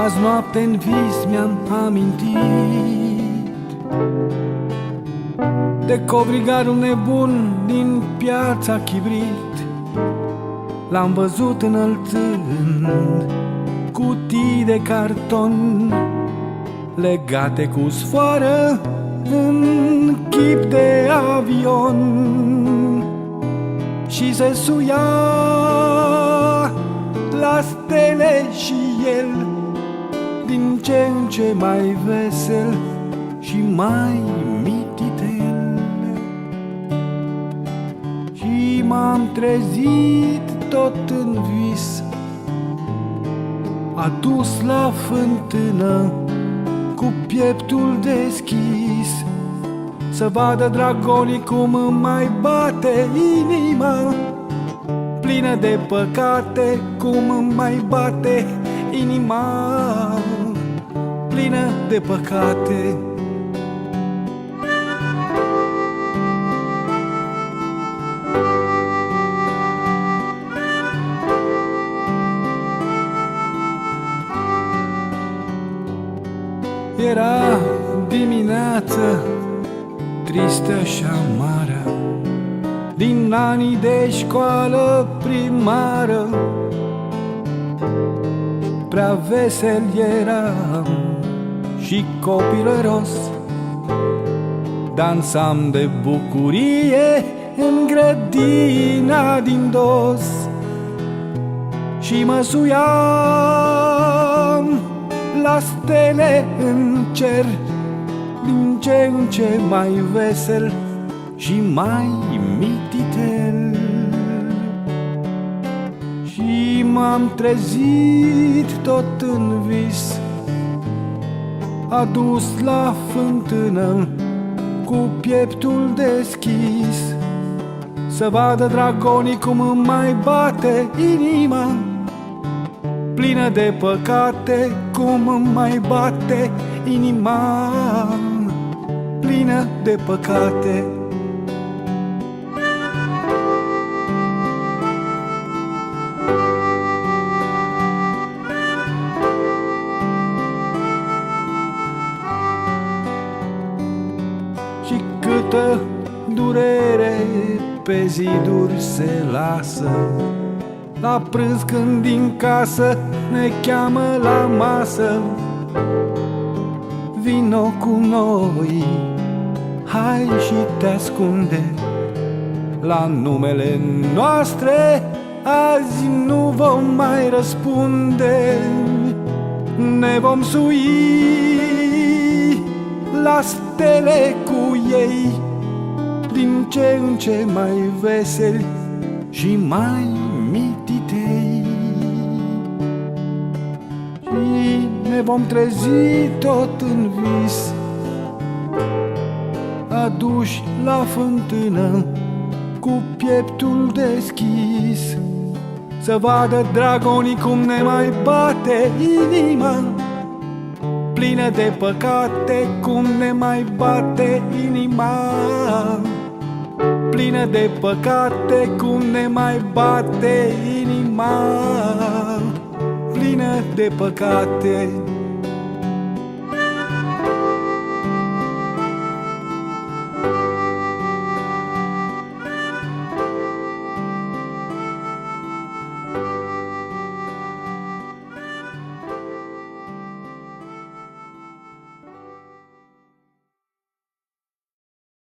Azi noapte în vis mi-am amintit de covrigarul nebun din piața Chibrit. L-am văzut înălțând cutii de carton legate cu sfoară în chip de avion, și se suia la stele și el din ce în ce mai vesel și mai mititel. Și m-am trezit tot în vis, adus la fântână cu pieptul deschis, să vadă dragonii cum îmi mai bate inima, plină de păcate, cum îmi mai bate inima, plină de păcate. Era dimineață tristă și amară, din anii de școală primară. Prea vesel eram și copilăros, dansam de bucurie în grădina din dos și mă suiam la stele în cer, din ce în ce mai vesel și mai mititel. Și m-am trezit tot în vis, adus la fântână cu pieptul deschis, să vadă dragonii cum îmi mai bate inima, plină de păcate, cum îmi mai bate inima, plină de păcate. Și câtă durere pe ziduri se lasă, la prânz când din casă ne cheamă la masă. Vino cu noi, hai și te ascunde, la numele noastre azi nu vom mai răspunde. Ne vom sui la stele cu ei, din ce în ce mai veseli și mai mititei. Și ne vom trezi tot în vis, aduși la fântână cu pieptul deschis, să vadă dragonii cum ne mai bate inima, plină de păcate, cum ne mai bate inima, plină de păcate, cum ne mai bate inima, plină de păcate.